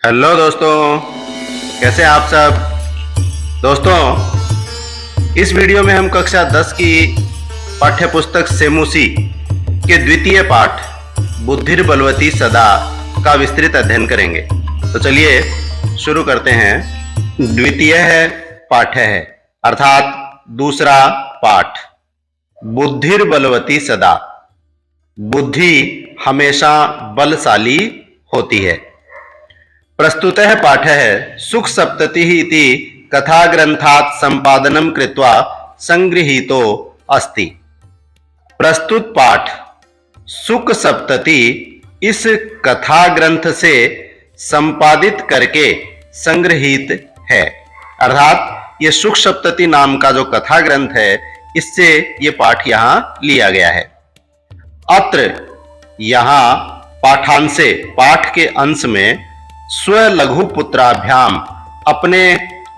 Hello दोस्तों, कैसे हैं आप सब। दोस्तों, इस वीडियो में हम कक्षा 10 की पाठ्य पुस्तक सेमुसी के द्वितीय पाठ बुद्धिर बलवती सदा का विस्तृत अध्ययन करेंगे। तो चलिए शुरू करते हैं। द्वितीय है पाठ्य है अर्थात दूसरा पाठ। बुद्धिर बलवती सदा, बुद्धि हमेशा बलशाली होती है। प्रस्तुतः पाठः है सुख सप्ततिः इति कथा ग्रंथात् संपादनम कृत्वा संगृहीतो अस्ति। प्रस्तुत पाठ सुख सप्तति इस कथा ग्रंथ से संपादित करके संग्रहित है, अर्थात ये सुख सप्तति नाम का जो कथा ग्रंथ है इससे ये पाठ यहाँ लिया गया है। अत्र यहाँ पाठांशे, पाठ के अंश में स्वलघु पुत्राभ्याम, अपने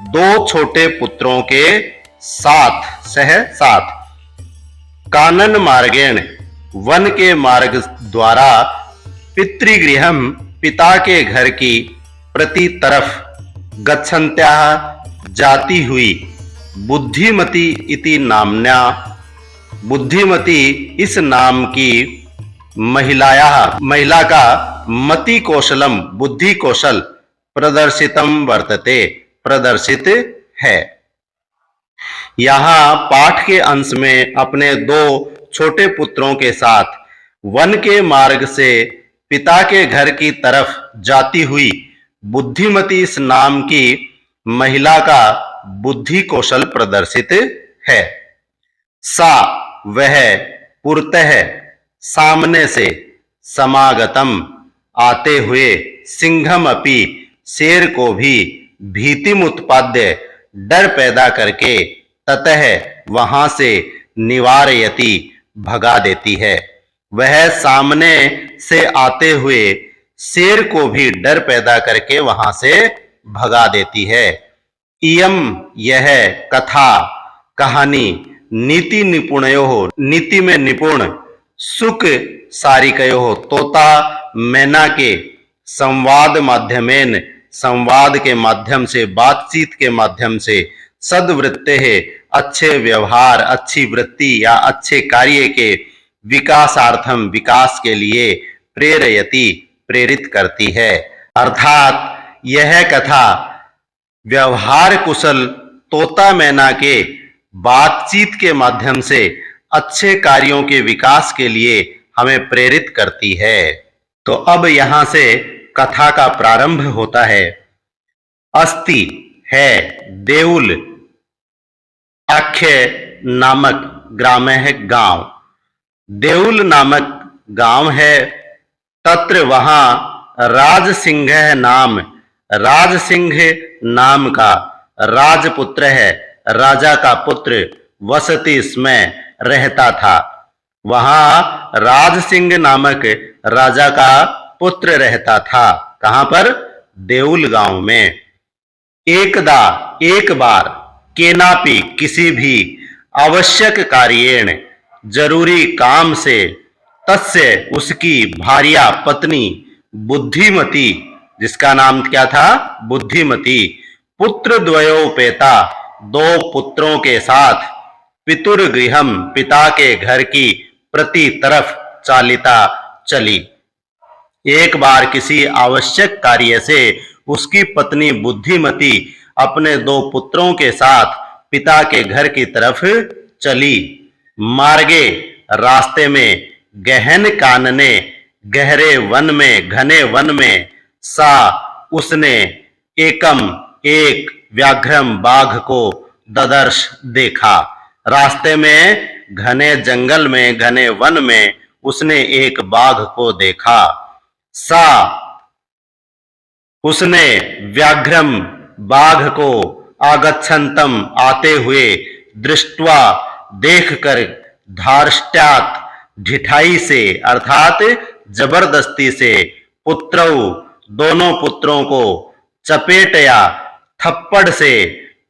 दो छोटे पुत्रों के साथ कानन मार्गेण, वन के मार्ग द्वारा, पितृगृहम, पिता के घर की प्रति तरफ, गच्छन्त्याः, जाती हुई, बुद्धिमती इति नाम्न्या, बुद्धिमती इस नाम की महिला का मति कौशलम, बुद्धि कौशल प्रदर्शितम वर्तते, प्रदर्शित है। यहाँ पाठ के अंश में अपने दो छोटे पुत्रों के साथ वन के मार्ग से पिता के घर की तरफ जाती हुई बुद्धिमती इस नाम की महिला का बुद्धि कौशल प्रदर्शित है। सा वह, पुरतः सामने से, समागतम आते हुए, सिंहम अपि शेर को भी, भीतिम उत्पाद्य डर पैदा करके, ततः वहां से, निवारयति भगा देती है। वह सामने से आते हुए शेर को भी डर पैदा करके वहां से भगा देती है। इयम यह कथा, कहानी, नीति निपुणयो, नीति में निपुण, सुख सारिकयो, तोता मैना के, संवाद माध्यमेन, संवाद के माध्यम से, बातचीत के माध्यम से, सद्वृत्ते है, अच्छे व्यवहार, अच्छी वृत्ति या अच्छे कार्य के, विकासार्थम, विकास के लिए, प्रेरयति, प्रेरित करती है। अर्थात यह कथा व्यवहार कुशल तोता मैना के बातचीत के माध्यम से अच्छे कार्यों के विकास के लिए हमें प्रेरित करती है। तो अब यहां से कथा का प्रारंभ होता है। अस्ति है, देउल, आख्य नामक ग्राम है, गांव, देउल नामक गांव है। तत्र वहां राजसिंह नाम, राजसिंह नाम का राजपुत्र है, राजा का पुत्र, वसति इसमें रहता था। वहां राजसिंह नामक राजा का पुत्र रहता था। कहां पर? देउल गांव में। एकदा, एक बार, केनापि, किसी भी, आवश्यक कार्येण, जरूरी काम से, तस्य, उसकी, भार्या, पत्नी, बुद्धिमती, जिसका नाम क्या था? बुद्धिमती, पुत्र द्वयोपेता, दो पुत्रों के साथ, पितुर्गृहम, पिता के घर की प्रति तरफ, चालिता, चली। एक बार किसी आवश्यक कार्य से उसकी पत्नी बुद्धिमती अपने दो पुत्रों के साथ पिता के घर की तरफ चली। मार्गे, रास्ते में, गहन कानने, गहरे वन में, घने वन में, सा, उसने, एकम, एक, व्याघ्रम, बाघ को, ददर्श, देखा। रास्ते में, घने जंगल में, घने वन में उसने एक बाघ को देखा। सा, उसने, व्याघ्रम, बाघ को, आगच्छन्तम, आते हुए, दृष्ट्वा, देखकर, धार्ष्ट्यात्, ढिठाई से, अर्थात जबरदस्ती से, पुत्रौ, दोनों पुत्रों को, चपेटया, थप्पड़ से,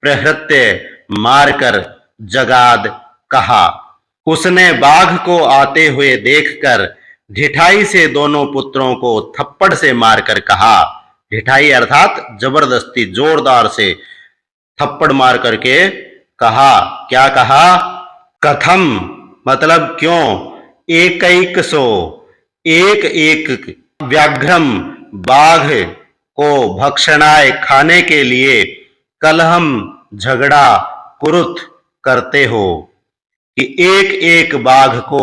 प्रहृत्य, मारकर, जगाद, कहा। उसने बाघ को आते हुए देखकर ढिठाई से दोनों पुत्रों को थप्पड़ से मारकर कहा, ढिठाई अर्थात जबरदस्ती जोरदार से थप्पड़ मार करके कहा। क्या कहा? कथम मतलब क्यों, एकैकसो एक एक व्याघ्रम बाघ को भक्षणाय खाने के लिए कलहम झगड़ा कुरुत करते हो, कि एक एक बाघ को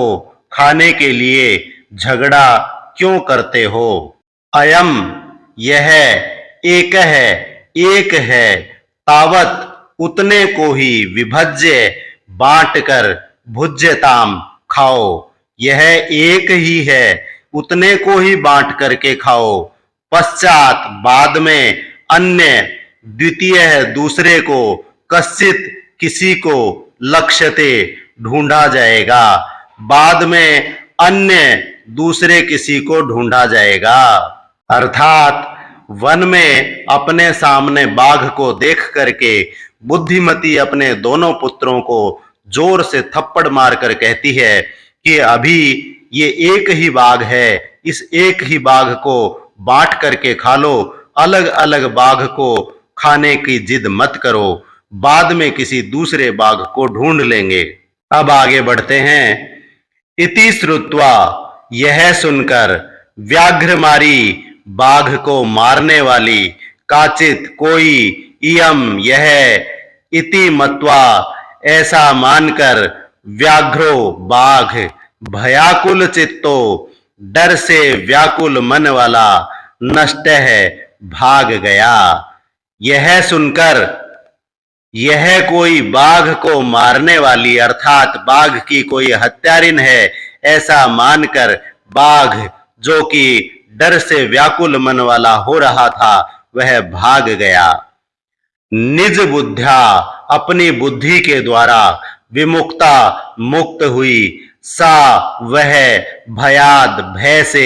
खाने के लिए झगड़ा क्यों करते हो। अयम यह एक है तावत उतने को ही विभज्य बांट कर भुज्यताम खाओ, यह एक ही है उतने को ही बांट करके खाओ। पश्चात बाद में अन्य द्वितीय दूसरे को कश्चित किसी को लक्ष्यते ढूंढा जाएगा, बाद में अन्य दूसरे किसी को ढूंढा जाएगा। अर्थात वन में अपने सामने बाघ को देख करके बुद्धिमती अपने दोनों पुत्रों को जोर से थप्पड़ मारकर कहती है कि अभी ये एक ही बाघ है, इस एक ही बाघ को बांट करके खा लो, अलग अलग बाघ को खाने की जिद मत करो, बाद में किसी दूसरे बाघ को ढूंढ लेंगे। अब आगे बढ़ते हैं। इति श्रुत्वा यह सुनकर व्याघ्रमारी बाघ को मारने वाली काचित कोई इयम यह इति मत्वा ऐसा मानकर व्याघ्रो बाघ भयाकुल चित्तो डर से व्याकुल मन वाला नष्ट है भाग गया। यह सुनकर यह कोई बाघ को मारने वाली अर्थात बाघ की कोई हत्यारिन है ऐसा मानकर बाघ जो कि डर से व्याकुल मन वाला हो रहा था वह भाग गया। निज बुद्ध्या अपनी बुद्धि के द्वारा विमुक्ता मुक्त हुई सा वह भयाद भय से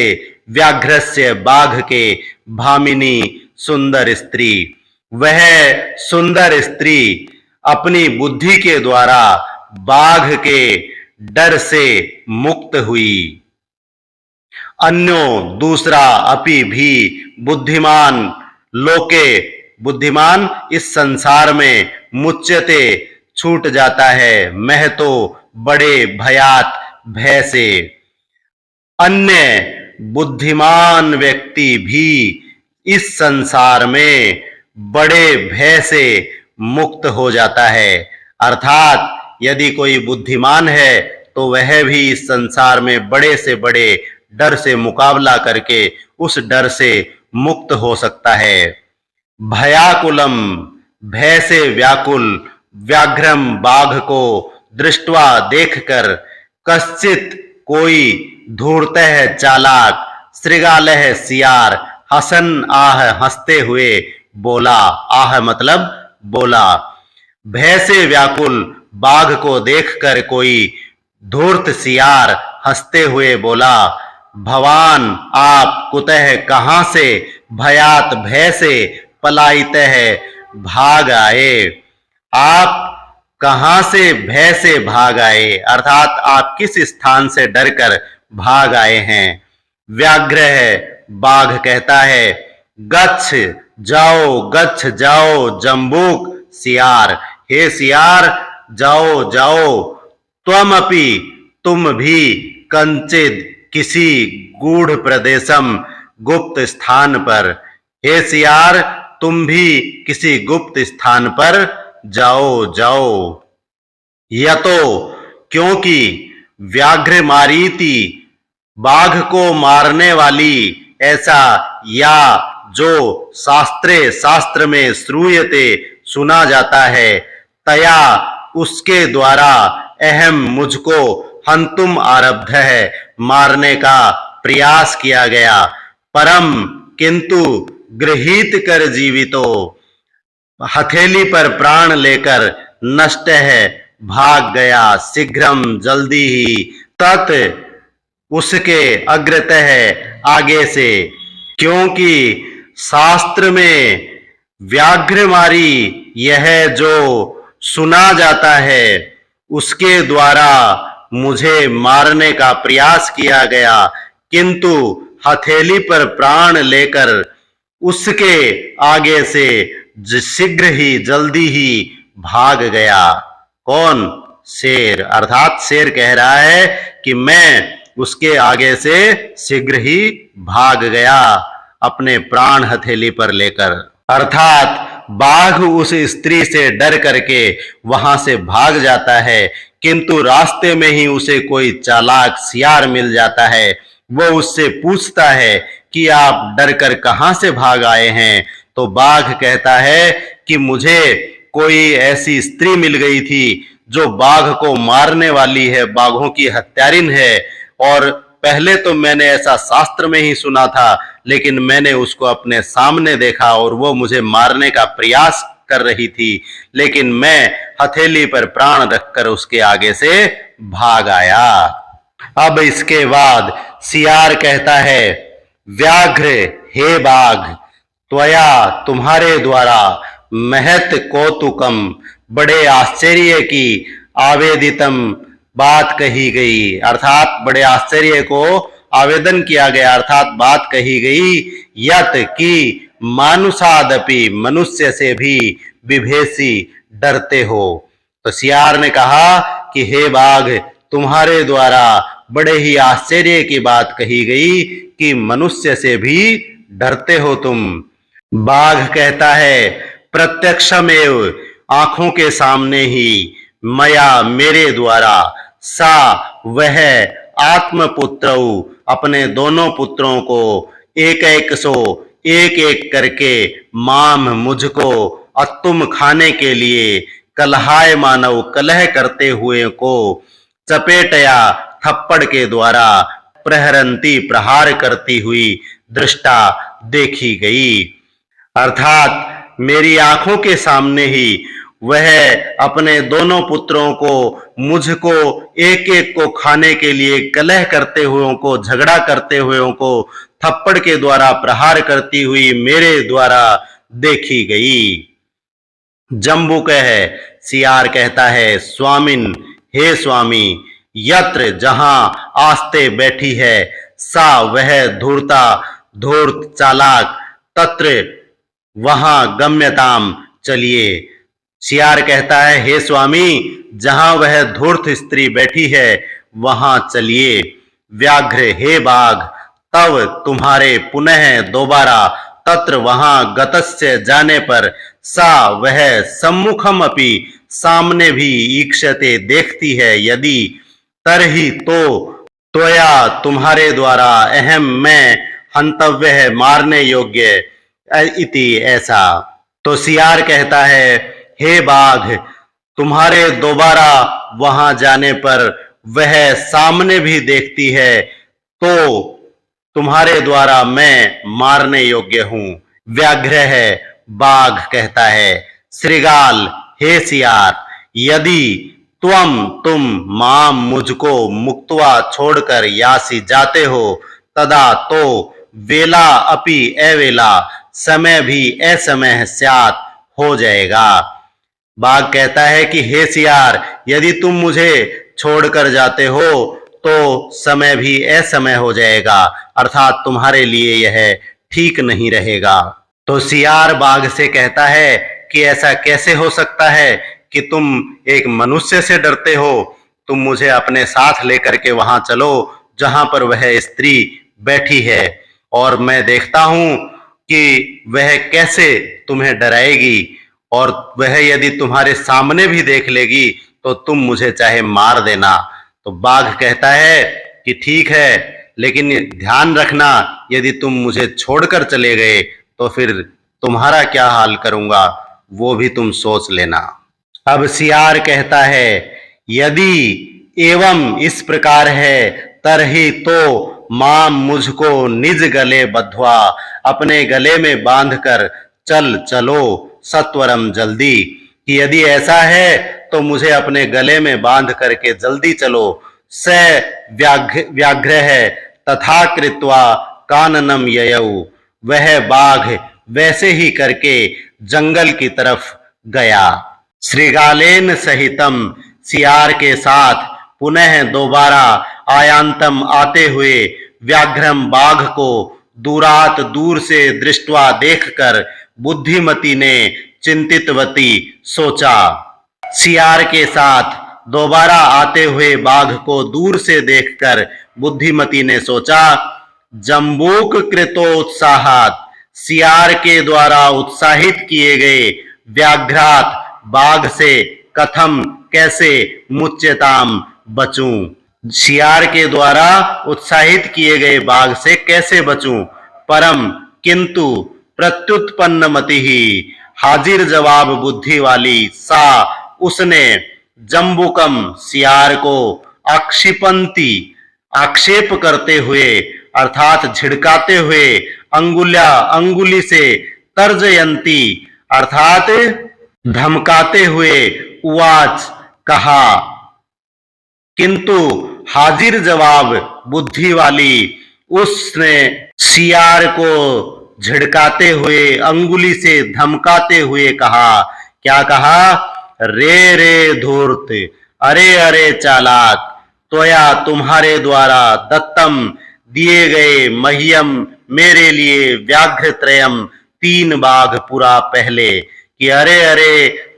व्याघ्रस्य बाघ के भामिनी सुंदर स्त्री, वह सुंदर स्त्री अपनी बुद्धि के द्वारा बाघ के डर से मुक्त हुई। अन्यो दूसरा अपि भी बुद्धिमान लोके बुद्धिमान इस संसार में मुच्यते छूट जाता है महतो बड़े भयात भय से। अन्य बुद्धिमान व्यक्ति भी इस संसार में बड़े भय से मुक्त हो जाता है। अर्थात यदि कोई बुद्धिमान है तो वह भी इस संसार में बड़े से बड़े डर से मुकाबला करके उस डर से मुक्त हो सकता है। भयाकुलम भय से व्याकुल व्याघ्रम बाघ को दृष्टवा देखकर कश्चित कोई धूर्तः चालाक श्रृगालः सियार हसन आह हंसते हुए बोला। आह मतलब बोला। भय से व्याकुल बाघ को देखकर कोई धूर्त सियार हंसते हुए बोला, भवान आप कुतः कहां से भयात भय से पलायितः भाग आए। आप कहां से भय से भाग आए अर्थात आप किस स्थान से डरकर भाग आए हैं। व्याघ्र बाघ कहता है गच्छ जाओ जम्बूक सियार, हे सियार जाओ जाओ, त्वमपि तुम भी कंचित किसी गूढ़ प्रदेशम गुप्त स्थान पर, हे सियार तुम भी किसी गुप्त स्थान पर जाओ जाओ। यतो क्योंकि व्याघ्र मारीति बाघ को मारने वाली ऐसा या जो शास्त्र में श्रूयते सुना जाता है, तया उसके द्वारा अहम मुझको हंतुम आरब्ध है मारने का प्रयास किया गया, परम किंतु गृहीत कर जीवितो हथेली पर प्राण लेकर नष्ट है भाग गया शीघ्रम जल्दी ही तत् उसके अग्रतः आगे से। क्योंकि शास्त्र में व्याघ्रमारी यह जो सुना जाता है उसके द्वारा मुझे मारने का प्रयास किया गया, किंतु हथेली पर प्राण लेकर उसके आगे से शीघ्र ही जल्दी ही भाग गया। कौन? शेर। अर्थात शेर कह रहा है कि मैं उसके आगे से शीघ्र ही भाग गया अपने प्राण हथेली पर लेकर। अर्थात बाघ उस स्त्री से डर करके वहां से भाग जाता है, किंतु रास्ते में ही उसे कोई चालाक सियार मिल जाता है। वो उससे पूछता है कि आप डर कर कहां से भाग आए हैं? तो बाघ कहता है कि मुझे कोई ऐसी स्त्री मिल गई थी जो बाघ को मारने वाली है, बाघों की हत्यारिन है। और पहले तो मैंने ऐसा शास्त्र में ही सुना था, लेकिन मैंने उसको अपने सामने देखा और वो मुझे मारने का प्रयास कर रही थी, लेकिन मैं हथेली पर प्राण रखकर उसके आगे से भाग आया। अब इसके बाद सियार कहता है, व्याघ्र हे बाघ, त्वया तुम्हारे द्वारा महत कौतुकम, बड़े आश्चर्य की आवेदितम बात कही गई। अर्थात बड़े आश्चर्य को आवेदन किया गया, अर्थात बात कही गई। यत की मानुषादपि, मनुष्य से भी विभेसी डरते हो। तो सियार ने कहा कि हे बाघ, तुम्हारे द्वारा बड़े ही आश्चर्य की बात कही गई कि मनुष्य से भी डरते हो तुम। बाघ कहता है, प्रत्यक्षमेव, आंखों के सामने ही, मया, मेरे द्वारा, सा, वह, आत्मपुत्र, अपने दोनों पुत्रों को, एक एक सो, एक एक करके, माम, मुझको, अतुम, खाने के लिए, कलहाय मानव, कलह करते हुए को, चपेटया, थप्पड़ के द्वारा, प्रहरंती, प्रहार करती हुई, दृष्टा, देखी गई। अर्थात मेरी आंखों के सामने ही वह अपने दोनों पुत्रों को, मुझको, एक एक को खाने के लिए कलह करते हुए को, झगड़ा करते हुए को थप्पड़ के द्वारा प्रहार करती हुई मेरे द्वारा देखी गई। जम्बुक है, सियार कहता है, स्वामिन, हे स्वामी, यत्र, जहां, आस्ते, बैठी है, सा, वह, धूर्ता, धूर्त, चालाक, तत्र, वहां, गम्यताम, चलिए। सियार कहता है, हे स्वामी, जहां वह धूर्त स्त्री बैठी है वहां चलिए। व्याघ्र, हे बाघ, तब, तुम्हारे, पुनः, दोबारा, तत्र, वहां, गतस्य, जाने पर, सा, वह, सम्मुखम अपि, सामने भी, ईक्षते, देखती है, यदि, तरहि, तो, त्वया, तुम्हारे द्वारा, अहम, मैं, हंतव्य है, मारने योग्य, इति, ऐसा। तो सियार कहता है, हे बाघ, तुम्हारे दोबारा वहां जाने पर वह सामने भी देखती है, तो तुम्हारे द्वारा मैं मारने योग्य हूं। व्याघ्र है, बाघ कहता है, श्रृगाल, हे सियार, यदि तुम, माम, मुझको, मुक्त्वा, छोड़कर, यासी, जाते हो, तदा, तो, वेला अपि अवेला, समय भी असमय, स्यात्, हो जाएगा। बाघ कहता है कि हे सियार, यदि तुम मुझे छोड़कर जाते हो तो समय भी असमय हो जाएगा, अर्थात तुम्हारे लिए यह ठीक नहीं रहेगा। तो सियार बाघ से कहता है कि ऐसा कैसे हो सकता है कि तुम एक मनुष्य से डरते हो? तुम मुझे अपने साथ लेकर के वहां चलो जहां पर वह स्त्री बैठी है, और मैं देखता हूं कि वह कैसे तुम्हें डराएगी, और वह यदि तुम्हारे सामने भी देख लेगी तो तुम मुझे चाहे मार देना। तो बाघ कहता है कि ठीक है, लेकिन ध्यान रखना, यदि तुम मुझे छोड़कर चले गए तो फिर तुम्हारा क्या हाल करूंगा वो भी तुम सोच लेना। अब सियार कहता है, यदि एवं इस प्रकार है, तरहि, तो, माम, मुझको, निज गले बद्ध्वा, अपने गले में बांधकर, चलो, सत्वरम, जल्दी, कि यदि ऐसा है तो मुझे अपने गले में बांध करके जल्दी चलो। स, व्याघ्र है, तथा कृत्वा, काननम ययौ, वह बाघ वैसे ही करके जंगल की तरफ गया। श्रृगालेन सहितम, सियार के साथ पुनः दोबारा आयांतम, आते हुए, व्याघ्रम, बाघ को, दूरात दूर से दृष्ट्वा देखकर बुद्धिमती ने चिंतितवती सोचा। सियार के साथ दोबारा आते हुए बाघ को दूर से देखकर बुद्धिमती ने सोचा, जम्बूक कृतोत्साहात, सियार के द्वारा उत्साहित किए गए व्याघ्रात बाघ से कथम कैसे मुच्यताम बचूं। सियार के द्वारा उत्साहित किए गए बाघ से कैसे बचूं। परम किंतु प्रत्युत्पन्नमति ही, हाजिर जवाब बुद्धि वाली सा उसने जम्बुकम सियार को आक्षिपंती आक्षेप करते हुए अर्थात झिड़काते हुए अंगुली से तर्जयंती अर्थात धमकाते हुए उवाच कहा। किंतु हाजिर जवाब बुद्धि वाली उसने सियार को झिड़काते हुए अंगुली से धमकाते हुए कहा। क्या कहा? रे रे धूर्त, अरे अरे चालाक, त्वया तुम्हारे द्वारा दत्तम दिए गए मह्यम मेरे लिए व्याघ्र त्रयम 3 बाघ पुरा पहले। कि अरे अरे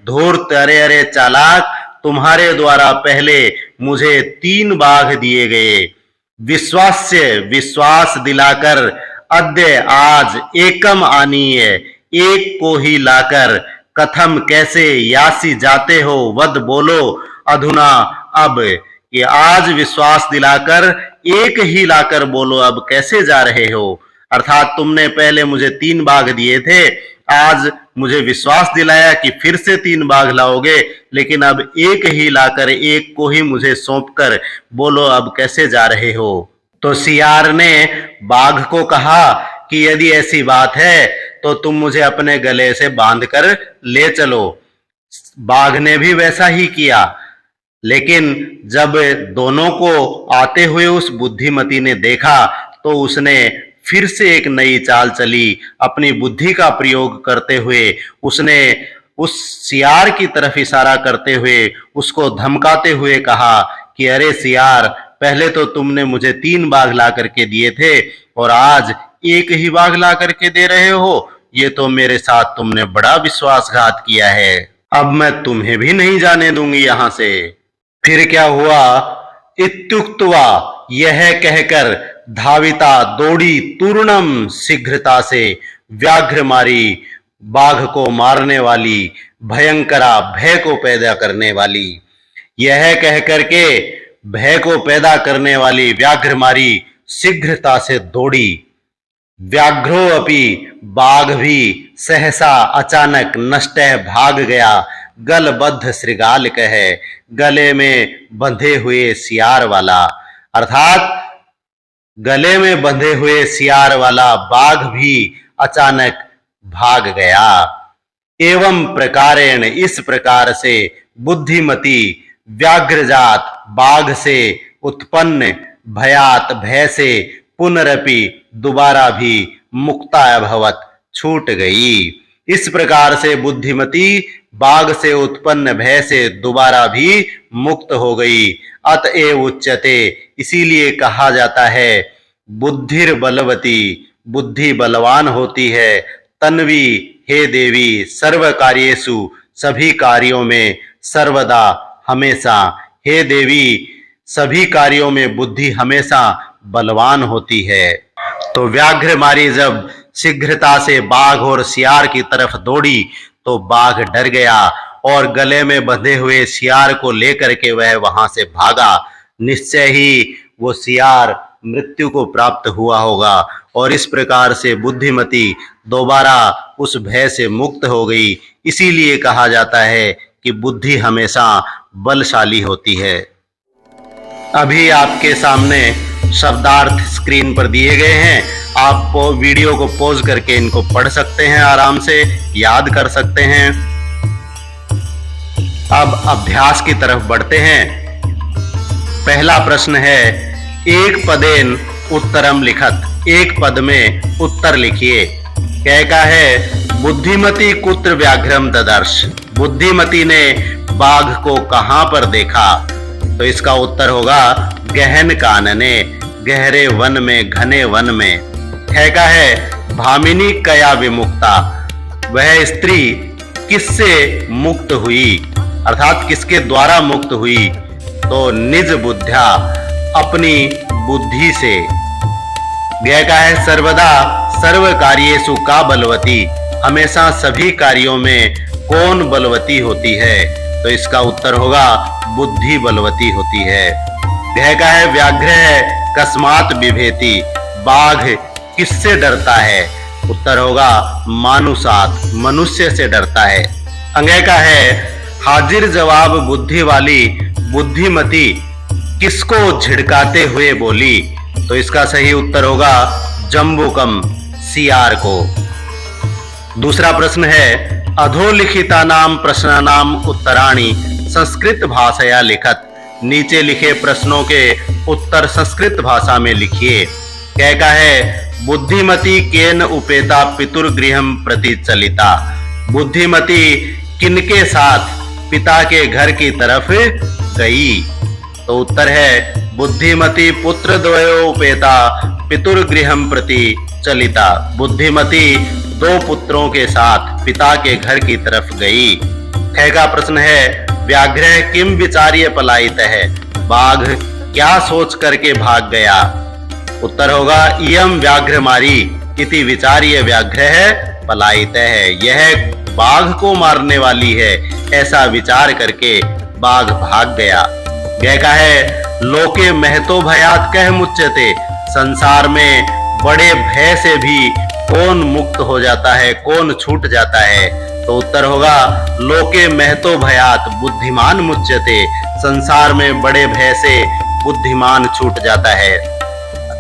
धूर्त, अरे अरे चालाक, तुम्हारे द्वारा पहले मुझे 3 बाघ दिए गए। विश्वास दिलाकर अद्य आज एकम आनीय, एक को ही लाकर कथम कैसे यासी जाते हो वद बोलो अधुना अब। ये आज विश्वास दिलाकर एक ही लाकर बोलो अब कैसे जा रहे हो। अर्थात तुमने पहले मुझे 3 बाघ दिए थे, आज मुझे विश्वास दिलाया कि फिर से 3 बाघ लाओगे, लेकिन अब एक ही लाकर एक को ही मुझे सौंपकर बोलो अब कैसे जा रहे हो। तो सियार ने बाघ को कहा कि यदि ऐसी बात है तो तुम मुझे अपने गले से बांधकर ले चलो। बाघ ने भी वैसा ही किया, लेकिन जब दोनों को आते हुए उस बुद्धिमती ने देखा तो उसने फिर से एक नई चाल चली। अपनी बुद्धि का प्रयोग करते हुए उसने उस सियार की तरफ इशारा करते हुए उसको धमकाते हुए कहा कि अरे सियार, पहले तो तुमने मुझे 3 बाघ ला करके दिए थे और आज एक ही बाघ ला करके दे रहे हो। ये तो मेरे साथ तुमने बड़ा विश्वासघात किया है। अब मैं तुम्हें भी नहीं जाने दूंगी यहां से। फिर क्या हुआ? इत्युक्त्वा, यह कहकर धाविता दौड़ी तूर्णम शीघ्रता से, व्याघ्र मारी, बाघ को मारने वाली, भयंकरा भय को पैदा करने वाली। यह कहकर के भय को पैदा करने वाली व्याघ्र मारी शीघ्रता से दौड़ी। व्याघ्रो अपि, बाघ भी सहसा अचानक नष्टः भाग गया। गलबद्ध श्रृगाल कहे, गले में बंधे हुए सियार वाला। अर्थात गले में बंधे हुए सियार वाला बाघ भी अचानक भाग गया। एवं प्रकारेण, इस प्रकार से बुद्धिमती व्याघ्रजात बाघ से उत्पन्न भयात भय से पुनरपि दोबारा भी मुक्ता अभवत, छूट गई। इस प्रकार से बुद्धिमती बाघ से उत्पन्न भय से दोबारा भी मुक्त हो गई। अतएव उच्यते, इसीलिए कहा जाता है बुद्धिर बलवती, बुद्धि बलवान होती है। तन्वी, हे देवी, सर्व कार्येषु, सभी कार्यों में, सर्वदा, हमेशा, हे देवी, सभी कार्यों में बुद्धि हमेशा बलवान होती है। तो व्याघ्रमारी जब शीघ्रता से बाघ और सियार की तरफ दौड़ी तो बाघ डर गया और गले में बंधे हुए सियार को लेकर के वह वहां से भागा। निश्चय ही वो सियार मृत्यु को प्राप्त हुआ होगा और इस प्रकार से बुद्धिमती दोबारा उस भय से मुक्त हो गई। इसीलिए कहा जाता है कि बुद्धि हमेशा बलशाली होती है। अभी आपके सामने शब्दार्थ स्क्रीन पर दिए गए हैं। आप वीडियो को पॉज करके इनको पढ़ सकते हैं, आराम से याद कर सकते हैं। अब अभ्यास की तरफ बढ़ते हैं। पहला प्रश्न है, एक पदेन उत्तरम लिखत, एक पद में उत्तर लिखिए। क्या है? बुद्धिमती कुत्र व्याघ्रम ददर्श, बुद्धिमती ने बाघ को कहां पर देखा? तो इसका उत्तर होगा गहन कानने, गहरे वन में, घने वन में। ख का है भामिनी कया विमुक्ता, वह स्त्री किससे मुक्त हुई, अर्थात किसके द्वारा मुक्त हुई, तो निज बुद्ध्या, अपनी बुद्धि से। ग का है सर्वदा सर्व कार्येषु का बलवती, हमेशा सभी कार्यों में कौन बलवती होती है, तो इसका उत्तर होगा बुद्धि बलवती होती है। घ का है व्याघ्र कस्मात बिभेति, बाघ किससे डरता है, उत्तर होगा मानुषात, मनुष्य से डरता है। अंग का है हाजिर जवाब बुद्धि वाली बुद्धिमती किसको झिड़काते हुए बोली, तो इसका सही उत्तर होगा जम्बूकम, सियार को। दूसरा प्रश्न है अधोलिखितानाम प्रश्नानाम उत्तराणि संस्कृत भाषया लिखत, नीचे लिखे प्रश्नों के उत्तर संस्कृत भाषा में लिखिए। क का है बुद्धिमती केन उपेता पितुर्गृहम प्रति चलिता, बुद्धिमती किनके साथ पिता के घर की तरफ गई, तो उत्तर है बुद्धिमती पुत्र द्वयो उपेता पितुर्गृहम प्रति चलिता, बुद्धिमती दो पुत्रों के साथ पिता के घर की तरफ गई। ख का प्रश्न है व्याघ्र किम विचार्य पलायित है, बाघ क्या सोच करके भाग गया, उत्तर होगा इयम व्याघ्रमारी इति विचार्य व्याघ्र पलायित है, यह बाघ को मारने वाली है, ऐसा विचार करके बाघ भाग गया। ग का है लोके महतो भयात कह मुच्यते, संसार में बड़े भय से भी कौन मुक्त हो जाता है, कौन छूट जाता है, तो उत्तर होगा लोके महतो भयात बुद्धिमान मुच्यते, संसार में बड़े भय से बुद्धिमान छूट जाता है।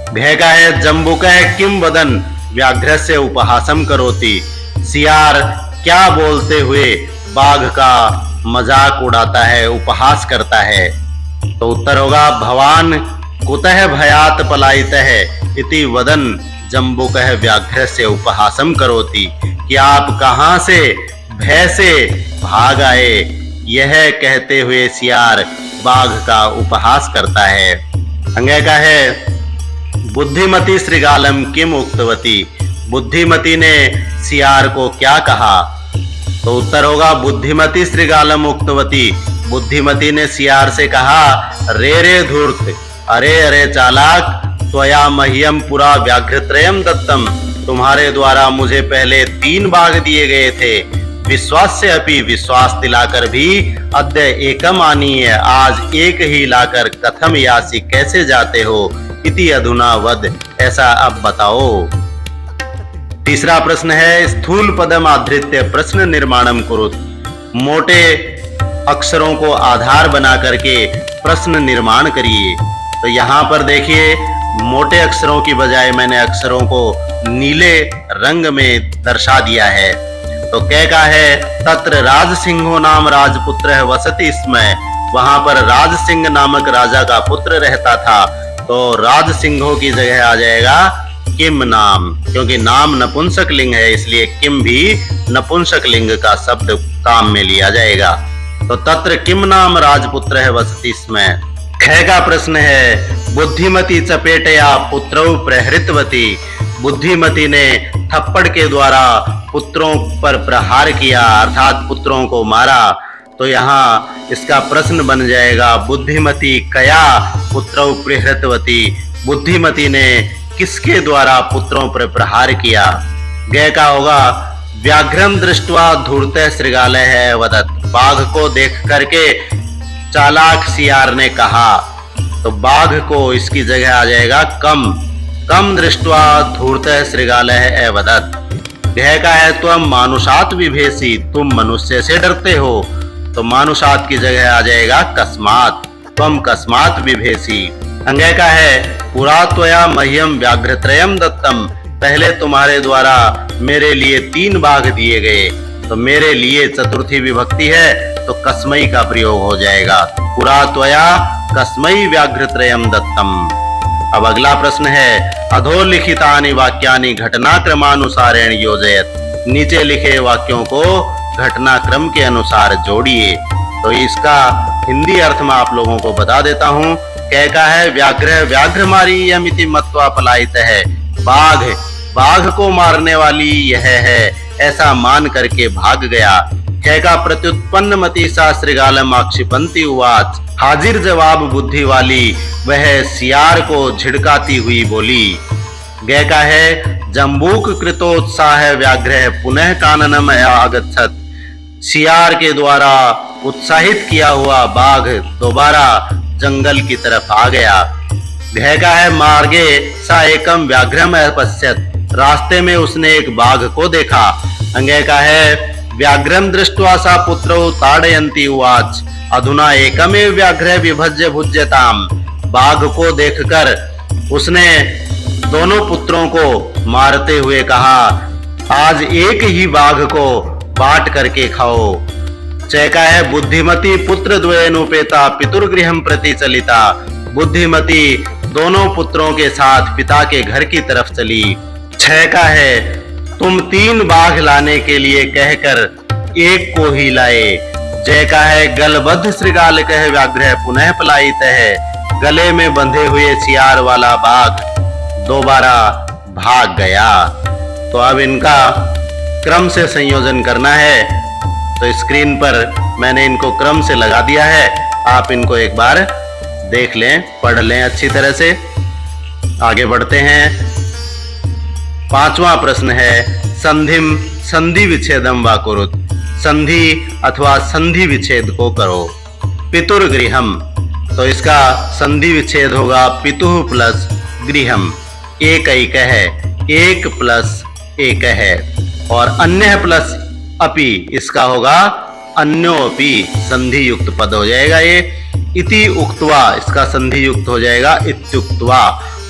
घ का है जम्बुकः किम वदन व्याघ्र से उपहासम करोति, सियार क्या बोलते हुए बाघ का मजाक उड़ाता है, उपहास करता है, तो उत्तर होगा भवान कुतः भयात पलायितः इति वदन जम्बुकः व्याघ्र से उपहासम करोति, कि आप कहां से भय से भाग आए, यह कहते हुए सियार बाघ का उपहास करता है। अंग का है बुद्धिमती श्रीगालम किम उक्तवती, बुद्धिमती ने सियार को क्या कहा, तो उत्तर होगा बुद्धिमती श्रीगालम उक्तवती, बुद्धिमती ने सियार से कहा रे रे धूर्त, अरे अरे चालाक, त्वया मह्यम पुरा व्याघ्रत्रयम दत्तम, तुम्हारे द्वारा मुझे पहले 3 बाघ दिए गए थे, विश्वास से अपि विश्वास दिलाकर भी अद्य एकम आनीय, आज एक ही लाकर कथम यासी कैसे जाते हो, इति अधुना वद, ऐसा अब बताओ। तीसरा प्रश्न है स्थूल पदम आधृत्य प्रश्न निर्माणम कुरुत, मोटे अक्षरों को आधार बना करके प्रश्न निर्माण करिए। तो यहाँ पर देखिए मोटे अक्षरों की बजाय मैंने अक्षरों को नीले रंग में दर्शा दिया है। तो क का है तत्र राज सिंहो नाम राजपुत्र है वसति स्मय, वहां पर राज सिंह नामक राजा का पुत्र रहता था, तो राज सिंहो की जगह आ जाएगा किम नाम, क्योंकि नाम नपुंसक लिंग है इसलिए किम भी नपुंसक लिंग का शब्द काम में लिया जाएगा। तो तत्र किम नाम राजपुत्र है वसति स्मय। ख का प्रश्न है बुद्धिमती चपेटया पुत्रौ प्रहृतवती, बुद्धिमती ने थप्पड़ के द्वारा पुत्रों पर प्रहार किया अर्थात पुत्रों को मारा। तो यहाँ इसका प्रश्न बन जाएगा बुद्धिमती कया पुत्रौ प्रहृतवती, बुद्धिमती ने किसके द्वारा पुत्रों पर प्रहार किया। ग का होगा व्याघ्रम दृष्ट्वा धूर्तः श्रृगालय है वदत, बाघ को देख करके चालाक सियार ने कहा, तो बाघ को इसकी जगह आ जाएगा कम दृष्ट्वा धूर्तः श्रृगालय एवदत। घ का है तुम मानुषात विभेसी, तुम मनुष्य से डरते हो, तो मानुषात की जगह आ जाएगा कस्मात, तुम कस्मात विभेसी। अंग का है पुरा त्वया मह्यम व्याघ्रत्रयम दत्तम, पहले तुम्हारे द्वारा मेरे लिए 3 बाघ दिए गए, तो मेरे लिए चतुर्थी विभक्ति है तो कस्मई का प्रयोग हो जाएगा, पुरा त्वया कस्मई व्याघ्रत्रयम दत्तम। अब अगला प्रश्न है अधोलिखितानि वाक्यानि घटनाक्रमानुसारेण योजयत, नीचे लिखे वाक्यों को घटनाक्रम के अनुसार जोड़िए। तो इसका हिंदी अर्थ में आप लोगों को बता देता हूँ। क का है व्याघ्र व्याघ्रमारी यमिति मत्वा पलायित है, बाघ बाघ को मारने वाली यह है, ऐसा मान करके भाग गया। ख का प्रत्युत्पन्न मति सा श्रृगालम आक्षिपन्ति उवाच, हाजिर जवाब बुद्धि वाली वह सियार को झिड़काती हुई बोली। ग का है जम्बूक कृतोत्साह व्याघ्र पुनः काननम आगच्छत, सियार के द्वारा उत्साहित किया हुआ बाघ दोबारा जंगल की तरफ आ गया। घ का है मार्गे सा एकम व्याघ्रम अपश्यत, रास्ते में उसने एक बाघ को देखा। अंगे का है व्याघ्रम दृष्ट्वा सा पुत्रौ ताड़यन्ति उवाच, अधुना एकमेव व्याघ्र विभज्य भुज्यताम, बाघ को देखकर उसने दोनों पुत्रों को मारते हुए कहा, आज एक ही बाघ को बांट करके खाओ। च का है बुद्धिमती पुत्र द्वयनुपेता पितुर्गृहं प्रति चलिता, बुद्धिमती दोनों पुत्रों के साथ पिता के घर की तरफ चली। छ का है तुम 3 बाघ लाने के लिए कहकर एक को ही लाए। जय का है गलबद्ध श्रृगाल कह व्याघ्र पुनः पलायित है, गले में बंधे हुए सियार वाला बाघ दोबारा भाग गया। तो अब इनका क्रम से संयोजन करना है, तो स्क्रीन पर मैंने इनको क्रम से लगा दिया है, आप इनको एक बार देख लें, पढ़ लें अच्छी तरह से। आगे बढ़ते हैं। 5वां प्रश्न है संधिम संधि विच्छेदम वा कुरुत, संधि अथवा संधि विच्छेद को करो। पितुर्गृहम, तो इसका संधि विच्छेद होगा पितुः प्लस गृहम, एक है, 1 प्लस 1 है, और अन्य प्लस अपि, इसका होगा अन्योपि, संधि युक्त पद हो जाएगा ये। इति उक्त्वा, इसका संधि युक्त हो जाएगा इत्युक्त्वा,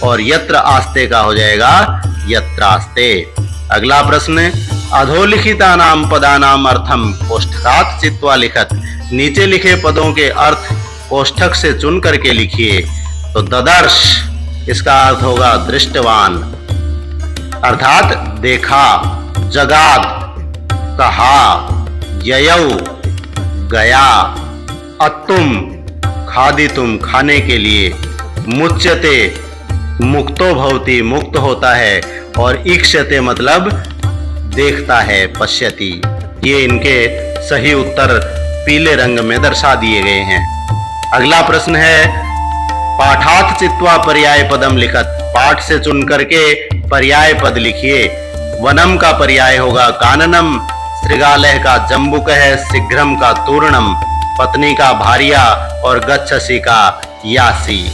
और यत्र आस्ते का हो जाएगा यत्रास्ते। अगला प्रश्न, अधोलिखितानाम पदानाम अर्थम कोष्ठकात् चित्वा लिखत, नीचे लिखे पदों के अर्थ कोष्ठक से चुन करके लिखिए। तो ददर्श, इसका अर्थ होगा दृष्टवान, अर्थात देखा। जगाद, कहा। ययौ, गया। अत्तुम, खादितुम, खाने के लिए। मुच्यते, मुक्तो भवति, मुक्त होता है। और ईक्षते मतलब देखता है, पश्यति। ये इनके सही उत्तर पीले रंग में दर्शा दिए गए हैं। अगला प्रश्न है पाठात् चित्वा पर्याय पदम लिखत, पाठ से चुन करके पर्याय पद लिखिए। वनम का पर्याय होगा काननम, श्रृगालय का जम्बुक है, शीघ्रम का तूर्णम, पत्नी का भारिया, और गच्छसि का यासी।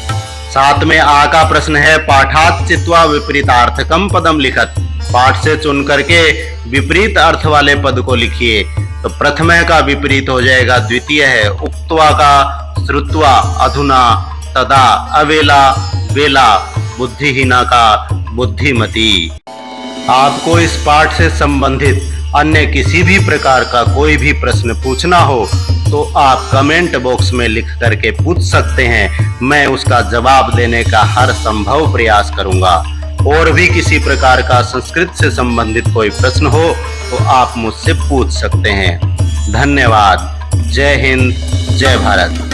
7 में आ का प्रश्न है पाठात् चित्वा विपरीतार्थकम पदम लिखत, पाठ से चुन करके विपरीत अर्थ वाले पद को लिखिए। तो प्रथम का विपरीत हो जाएगा द्वितीय है, उक्त्वा का श्रुत्वा, अधुना, तदा, अवेला, वेला, बुद्धिहीना का बुद्धिमती। आपको इस पाठ से संबंधित अन्य किसी भी प्रकार का कोई भी प्रश्न पूछना हो तो आप कमेंट बॉक्स में लिख करके पूछ सकते हैं, मैं उसका जवाब देने का हर संभव प्रयास करूंगा। और भी किसी प्रकार का संस्कृत से संबंधित कोई प्रश्न हो तो आप मुझसे पूछ सकते हैं। धन्यवाद। जय हिंद, जय भारत।